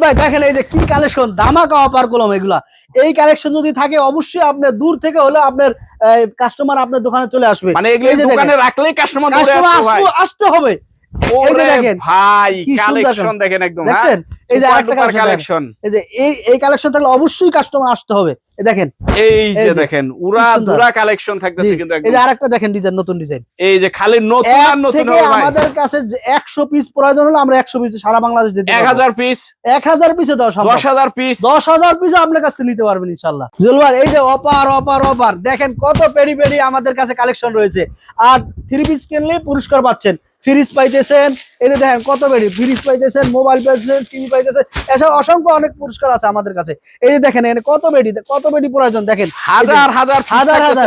ভাই দেখেন এই যে কি কালেকশন, ধামাকা অফার কলম এগুলা। এই কালেকশন যদি থাকে অবশ্যই আপনার দূর থেকে হলে আপনার কাস্টমার আপনার দোকানে চলে আসবে। মানে এগুলো দোকানে রাখলেই কাস্টমার আসতে হবে। এই যে দেখেন ভাই কালেকশন দেখেন একদম দেখছেন, এই যে আরেকটা কালেকশন, এই যে এই কালেকশন থাকলে অবশ্যই কাস্টমার আসতে হবে। দেখেন এই যে দেখেন উড়া দুরা কালেকশন থাকতেছে কিন্তু একদম। এই যে আরেকটা দেখেন ডিজাইন, নতুন ডিজাইন, এই যে খালি নতুন আর নতুন হবে ভাই। আমাদের কাছে 100 পিস প্রয়োজন হলে আমরা 100 পিস সারা বাংলাদেশ দিতে পারবো। 1000 পিস 1000 পিসে দাও সম্ভব, 10000 পিস 10000 পিস আপনার কাছে নিতে পারবেন ইনশাআল্লাহ। জুলবার এই যে অপার অপার অপার দেখেন কত পেডি পেডি আমাদের কাছে কালেকশন রয়েছে। আর 3 পিস কিনলে পুরস্কার পাচ্ছেন, ফ্রিজ পাইতেছেন। এই যে দেখেন কত পেডি ফ্রিজ পাইতেছেন, মোবাইল পাইতেছেন, টিভি পাইতেছেন, এসব অসংখ্য অনেক পুরস্কার আছে আমাদের কাছে। এই যে দেখেন এখানে কত পেডি প্রয়োজন দেখেন, হাজার হাজার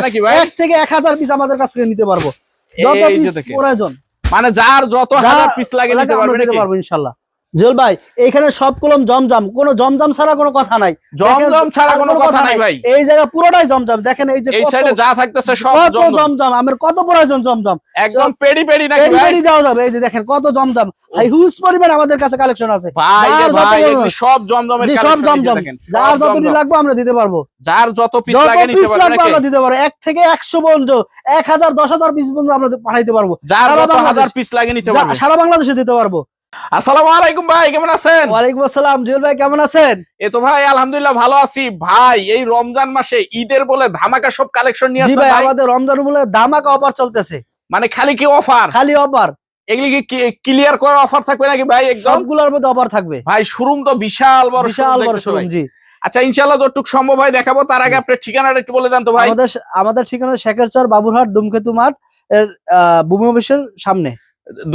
নাকি ভাই, 1 থেকে 1000 পিস আমাদের কাছ থেকে নিতে পারবো, যত পিস প্রয়োজন। মানে যার যত হাজার পিস লাগে নিতে পারবো ইনশাআল্লাহ। জুয়েল ভাই এইখানে সব কলম জমজম, কোনো জমজম ছাড়া কোনো কথা নাই, জমজম ছাড়া কোনো কথা নাই ভাই। এই জায়গা পুরোটাই জমজম। দেখেন এই যে এই সাইডে যা থাকতেছে সব জমজম, আমার কত প্রয়োজন জমজম, একদম পেডি পেডি নাকি ভাই, পেডি দেওয়া যাবে। এই যে দেখেন কত জমজম, হিউজ পরিমাণ আমাদের কাছে কালেকশন আছে ভাই। ভাই এগুলো সব জমজমের কালেকশন, সব জমজম, যার যতটি লাগবে আমরা দিতে পারবো, যার যত পিস লাগে নিতে পারবো আমরা দিতে পারবো। 1 থেকে 100 পর্যন্ত 1000 10000 পিস পর্যন্ত আমরা পাঠাইতে পারবো, যার যত হাজার পিস লাগে নিতে পারবো, সারা বাংলাদেশে দিতে পারবো। আসসালামু আলাইকুম ভাই, কেমন আছেন? ওয়ালাইকুম আসসালাম। জুয়েল ভাই কেমন আছেন? এই তো ভাই আলহামদুলিল্লাহ ভালো আছি ভাই। এই রমজান মাসে ঈদের বলে ধামাকা সব কালেকশন নিয়ে আসছে ভাই। আমাদের রমজান বলে ধামাকা অফার চলতেছে। মানে খালি কি অফার, খালি অফার, এগুলি কি ক্লিয়ার করার অফার থাকবে নাকি ভাই? একদম সবগুলোর মধ্যে অফার থাকবে ভাই। শোরুম তো বিশাল বড় শোরুম। জি আচ্ছা, ইনশাআল্লাহ যতটুকু সম্ভব হয় দেখাবো। তার আগে আপনার ঠিকানাটা একটু বলে দেন তো ভাই। আমাদের ঠিকানা শেখেরচর, বাবুরহাট, ধূমকেতু মাঠ এর ভূমি অফিসের সামনে।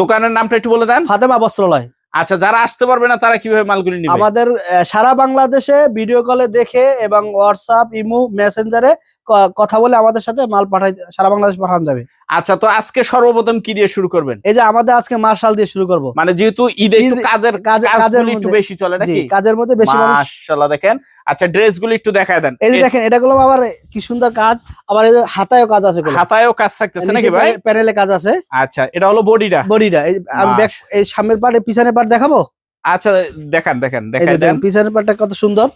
দোকানের নামটা একটু বলে দেন। ফাতেমা বস্ত্রালয়। আচ্ছা, যারা আসতে পারবে না তারা কিভাবে মালগুলি নেবে? আমাদের সারা বাংলাদেশে ভিডিও কলে দেখে এবং হোয়াটসঅ্যাপ, ইমো, মেসেঞ্জারে কথা বলে আমাদের সাথে মাল সারা বাংলাদেশ পাঠানো যাবে। আচ্ছা, তো আজকে সর্বপ্রথম কি দিয়ে শুরু করবেন? এই যে আমাদের আজকে মার্শাল দিয়ে শুরু করব। মানে যেহেতু ঈদে একটু কাজের একটু বেশি চলে নাকি? কাজের মধ্যে বেশি মানুষ। মাশাআল্লাহ দেখেন। আচ্ছা, ড্রেসগুলো একটু দেখায় দেন। এই যে দেখেন এটাগুলো আবার কি সুন্দর কাজ, আবার এই যে হাতায়ও কাজ আছে, হাতায়ও কাজ থাকতেছে নাকি ভাই? প্যানেলে কাজ আছে। আচ্ছা, এটা হলো বডিটা। আমি ব্যাক এই সামনের পার্ট পিছনের পার্ট দেখাবো। আচ্ছা, দেখান দেখাই দেন। পিছনের পার্টটা কত সুন্দর।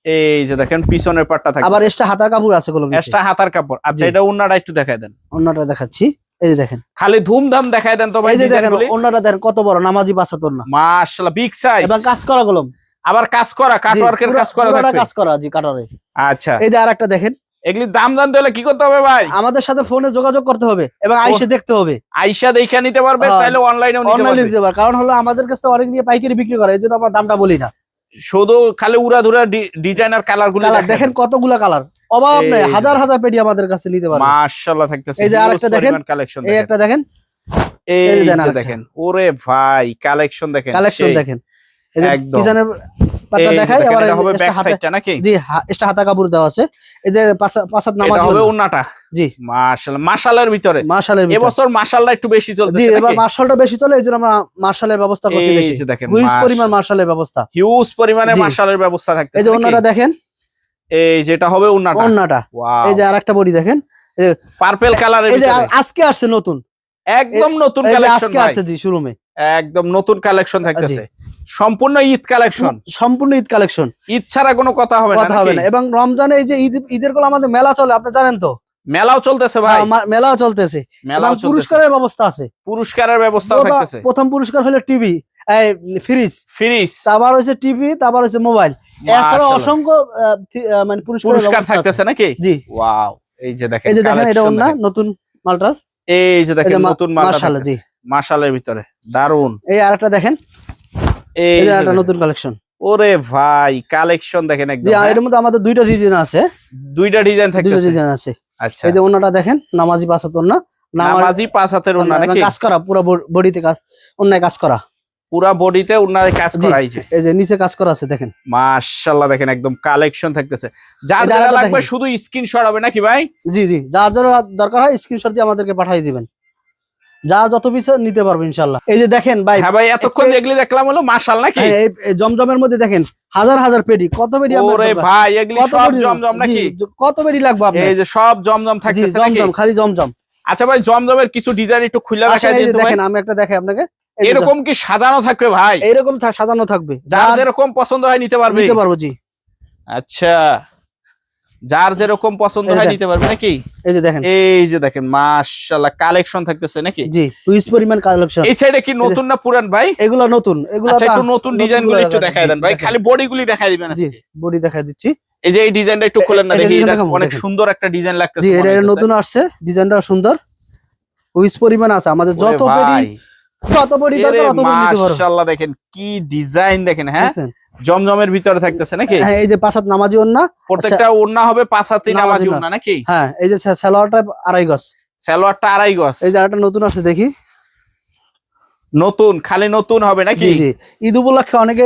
এই যে দেখেন পিছনের পার্টটা থাকে, আবার এক্সট্রা হাতার কাপড় আছে, এক্সট্রা হাতার কাপড়। আচ্ছা, এটা ওন্নাটা একটু দেখাই দেন। ওন্নাটা দেখাচ্ছি, এই যে দেখেন খালি ধুমধাম দেখাই দেন তো ভাই। এই যে দেখেন ওন্নাটা দেখেন কত বড়, নামাজি বাসাত ওন্না, মাশাআল্লাহ বিগ সাইজ এবং কাজ করা কলম, আবার কাজ করা কাটওয়ার্কের কাজ করা থাকবে। কাজ করা জি কাটারে। আচ্ছা, এই যে আরেকটা দেখেন। এগুলি দাম জানতে হলে কি করতে হবে ভাই? আমাদের সাথে ফোনে যোগাযোগ করতে হবে এবং আইসা দেখতে হবে। আইসা দেখে নিতে পারবে, চাইলে অনলাইনেও নিতে পারবে। কারণ হলো আমাদের কাছে অনেক নিয়ে পাইকারি বিক্রি করে, এজন্য আমরা দামটা বলি না। শুধু খালি উড়াধুরা ডিজাইনার কালারগুলো দেখেন কতগুলা কালার, অভাব নাই, হাজার হাজার পেডি আমাদের কাছে নিতে পারবে। মাশাআল্লাহ থাকতেছে। এই যে আরেকটা দেখেন কালেকশন, এই একটা দেখেন, এই যে দেখেন। ওরে ভাই কালেকশন দেখেন, দেখেন। এই যে পিছনের পাটটা দেখাই, আবার এটা হবে ব্যাক সাইডটা নাকি? জি, এক্সট্রা হাতা কাপড় দেওয়া আছে। এই যে পাঁচাত নামাজ হবে ওন্নাটা। জি মাশাআল্লাহ, মাশাআল্লাহর ভিতরে। এবছর মাশাআল্লাহ একটু বেশি চলতেছে। জি, এবার মাশাআল্লাহটা বেশি চলে, এইজন্য আমরা মাশাআল্লার ব্যবস্থা করছি বেশি। এই যে দেখেন হিউজ পরিমাণ মাশাআলের ব্যবস্থা, হিউজ পরিমাণে মাশাআলের ব্যবস্থা থাকতেছে। এই যে ওন্নাটা দেখেন, এই যেটা হবে ওন্নাটা। এই যে আরেকটা বডি দেখেন, পার্পল কালারের ভিতরে। এই যে ভিতরে আজকে আসছে নতুন, একদম নতুন কালেকশন আজকে আসছে জি শোরুমে, একদম নতুন কালেকশন থাকতেছে। সম্পূর্ণ ঈদ কালেকশন, সম্পূর্ণ ঈদ কালেকশন। ঈদ ছাড়া কোনো কথা হবে না। এবং রমজানে এই যে ঈদের গুলো আমাদের মেলা চলে, আপনি জানেন তো? মেলাও চলতেছে ভাই, মেলাও চলতেছে। পুরস্কারের ব্যবস্থা আছে, পুরস্কারের ব্যবস্থাও থাকতেছে। প্রথম পুরস্কার হলো টিভি, ফ্রিজ, তারপর হচ্ছে টিভি, তারপর হচ্ছে মোবাইল, এছাড়া অসংখ্য মানে পুরস্কার থাকতেছে নাকি? জি ওয়াও। এই যে দেখেন, এই যে দেখেন এটা ওন্না নতুন মালটা। এই যে দেখেন নতুন মালটা, মাশাআল্লাহ জি, মাশাআল্লার ভিতরে দারুন। এই আরেকটা দেখেন, এই যে একটা নতুন কালেকশন। ওরে ভাই কালেকশন দেখেন একদম। জি, এর মধ্যে আমাদের দুইটা ডিজাইন আছে, দুইটা ডিজাইন থাকতেছে। আচ্ছা, এই যে ওন্নাটা দেখেন, নামাজি পাঁচ হাত ওন্না, নামাজি পাঁচ হাতের ওন্না নাকি? কাজ করা পুরো বডিতে কাজ, ওন্নায় কাজ করা, পুরো বডিতে ওন্নায় কাজ করা। এই যে নিচে কাজ করা আছে দেখেন, মাশাআল্লাহ দেখেন একদম কালেকশন থাকতেছে। যার যারা লাগবে শুধু স্ক্রিনশট হবে নাকি ভাই? জি জি, যার যার দরকার হয় স্ক্রিনশট দিয়ে আমাদেরকে পাঠিয়ে দিবেন, যার যত পিস নিতে পারবে ইনশাআল্লাহ। এই যে দেখেন ভাই, হ্যাঁ ভাই এতক্ষণ এগুলি দেখলাম হলো মাশাআল্লাহ নাকি? এই জমজমের মধ্যে দেখেন হাজার হাজার পেডি, কত পেডি আমরা। ওরে ভাই এগুলি সব জমজম নাকি? কত পেডি লাগবে আপনার? এই যে সব জমজম থাকতেছে নাকি? জমজম, খালি জমজম। আচ্ছা ভাই, জমজমের কিছু ডিজাইন একটু খুলে দেখাই দিন তো ভাই। দেখেন আমি একটা দেখাই আপনাকে, এই যে এরকম কি সাজানো থাকবে ভাই? এইরকম সাজানো থাকবে, যার যেরকম পছন্দ হয় নিতে পারবে। নিতে পারবো জি। আচ্ছা, যার যেরকম পছন্দ হয় নিতে পারবে নাকি? এই যে দেখেন মাশাআল্লাহ কালেকশন থাকতেছে নাকি? জি, হিউজ পরিমাণ কালেকশন। এই সাইডে কি নতুন না পুরান ভাই? এগুলো নতুন, এগুলো আচ্ছা, একটু নতুন ডিজাইন গুলো একটু দেখায় দেন ভাই, খালি বডি গুলি দেখায় দিবেন আজকে। বডি দেখাই দিচ্ছি। এই যে এই ডিজাইনটা একটু খোলেন না দেখি, এটা অনেক সুন্দর একটা ডিজাইন লাগতেছে। জি, এটা নতুন আসছে, ডিজাইনটা সুন্দর, হিউজ পরিমাণ আছে আমাদের। যত বডি দরকার তত বডি নিতে পারো। মাশাআল্লাহ দেখেন কি ডিজাইন দেখেন। হ্যাঁ, জমজমের ভিতরে থাকতেছে নাকি? হ্যাঁ, এই যে 5 হাত নামাজি ওন্না, প্রত্যেকটা ওন্না হবে 5 হাতি নামাজি ওন্না নাকি? হ্যাঁ, এই যে সালোয়ারটা 2.5 গজ, সালোয়ারটা 2.5 গজ। এই যে একটা নতুন আছে দেখি, নতুন খালি নতুন হবে নাকি? জি জি, ঈদ উপলক্ষে অনেকে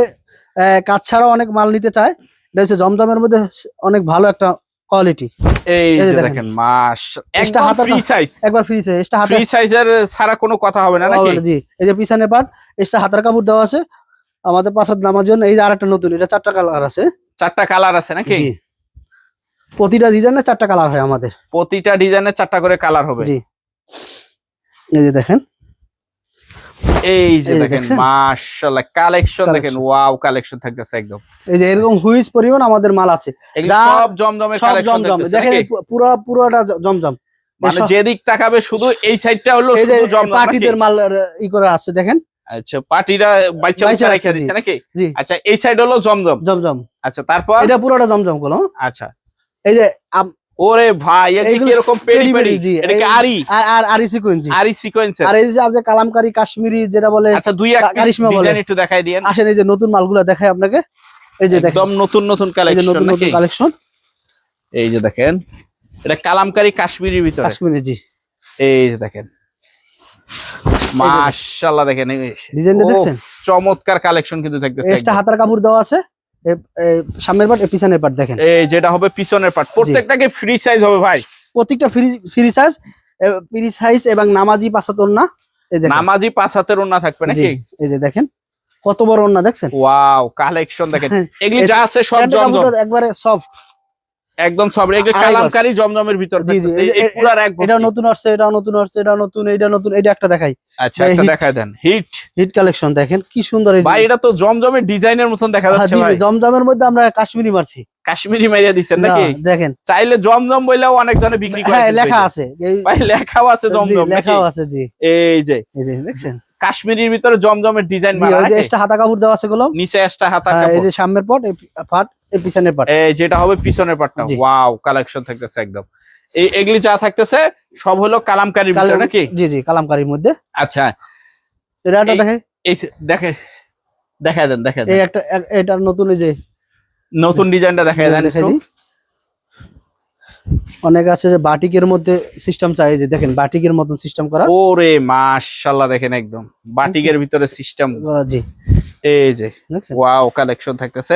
কাজ ছাড়াও অনেক মাল নিতে চায়। এটা হচ্ছে জমজমের মধ্যে অনেক ভালো একটা কোয়ালিটি। এই যে দেখেন একদম ফ্রি সাইজ, একবার ফ্রি সাইজ, এটা ফ্রি সাইজের ছাড়া কোনো কথা হবে না নাকি? জি, এই যে পিছনে পার্ট, এটা হাতার কাপড় দেওয়া আছে আমাদের 5 হাত নামার জন্য। এই যে আরেকটা নতুন, এটা 4টা কালার আছে। 4টা কালার আছে নাকি? জি, প্রতিটা ডিজাইনে 4টা কালার হয় আমাদের। প্রতিটা ডিজাইনে 4টা করে কালার হবে। জি, এই যে দেখেন, এই যে দেখেন মাশাআল্লাহ কালেকশন দেখেন, ওয়াও কালেকশন থাকতেছে একদম। এই যে এরকম হুইজ পরিমাণ আমাদের মাল আছে, সব জমজমের কালেকশন দেখেন, পুরোটা জমজম। মানে যেদিক তাকাবে শুধু এই সাইডটা হলো শুধু জমজম। পার্টিদের মাল ই করে আছে দেখেন। আচ্ছা, পার্টিরা বাচ্চা রেখে দিচ্ছে নাকি? জি, আচ্ছা, এই সাইড হলো জমজম। আচ্ছা, তারপর এটা পুরোটা জমজম গুলো। আচ্ছা, এই যে ওরে ভাই, এই কি এরকম পেরি পেরি, এটা কি আরি সিকোয়েন্স। আর এই যে আপনি কালামকারী কাশ্মীরি যেটা বলে। আচ্ছা, দুই এক ডিজাইন একটু দেখাই দেন। আসেন, এই যে নতুন মালগুলো দেখাই আপনাকে। এই যে দেখেন, একদম নতুন কালেকশন। এই যে দেখেন, এটা কালামকারী কাশ্মীরির ভিতরে, কাশ্মীরি জি। এই যে দেখেন মাশাআল্লাহ দেখেন ডিজাইনটা দেখছেন, চমৎকার কালেকশন কিন্তু থাকতেছে। এটা হাতার কাপড় দেওয়া আছে, সামনের পার্ট পিছনের পার্ট দেখেন। এই যেটা হবে পিছনের পার্ট, প্রত্যেকটাকে ফ্রি সাইজ হবে ভাই, প্রত্যেকটা ফ্রি সাইজ এবং নামাজি 5 হাত ওন্না। এই দেখেন, নামাজি 5 হাতের ওন্না থাকবে নাকি? এই যে দেখেন কত বড় ওন্না দেখছেন। ওয়াও কালেকশন দেখেন, এগুলি যা আছে সব জমজম, একবারে সফট, একদম সব। এগুলি কালামকারী জমজমের ভিতর থাকতেছে। এই পুরার এক এটা নতুন আসছে, এটা নতুন, এটা একটা দেখাই। আচ্ছা, একটা দেখায় দেন। হিট কালেকশন দেখেন কি সুন্দর ভাই, এটা তো জমজমের ডিজাইনের মতন দেখা যাচ্ছে ভাই। জমজমের মধ্যে আমরা কাশ্মীরি মারছি, কাশ্মীরি মাইরা দিচ্ছেন নাকি? দেখেন, চাইলে জমজম বইলেও অনেক জনে বিক্রি করে। হ্যাঁ, লেখা আছে ভাই, লেখাও আছে জমজম, লেখাও আছে জি। এই যে দেখছেন কাশ্মীরির ভিতরে জমজমের ডিজাইন মারা আছে। এটা হাতা কাপড় দেওয়া আছে গুলো, নিচে একটা হাতা কাপড়। এই যে সামনের পার্ট, এই পিছনের পার্ট, এই যেটা হবে পিছনের পার্টটা। ওয়াও কালেকশন থাকতেছে একদম। এই এগুলি যা থাকতেছে সব হলো কালামকারীর ভিতরে নাকি? জি জি, কালামকারীর মধ্যে। আচ্ছা, এটা দেখে, এই দেখায় দেন। এই একটা, এটা নতুন, এই যে নতুন ডিজাইনটা দেখায় দেন একটু। অনেক আছে যে বাটিকের মধ্যে সিস্টেম চাই, যে দেখেন বাটিকের মতন সিস্টেম করা। ওরে মাশাআল্লাহ দেখেন একদম বাটিকের ভিতরে সিস্টেম করা। জি, এই যে ওয়াও কালেকশন থাকতেছে।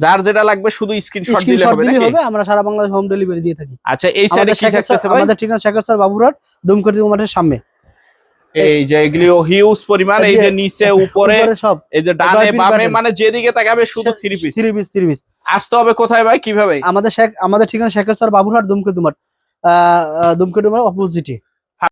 যার যেটা লাগবে শুধু স্ক্রিনশট দিলে হবে নাকি? আমরা সারা বাংলাদেশ হোম ডেলিভারি দিয়ে থাকি। আচ্ছা, এই সাইডে কি থাকতেছে ভাই? আমাদের ঠিকানা শেখর স্যার বাবুরহাট, দুমকটি মাঠের সামনে। এই যে এগুলিও হিউজ পরিমাণ, এই যে নিচে উপরে সব, এই যে ডানে বামে, মানে যেদিকে তাকাবে শুধু থ্রি পিস। আসতে হবে কোথায় ভাই, কিভাবে? আমাদের ঠিকানা শেখর স্যার বাবুরহাট, দুমকটি মাঠ অপোজিটে।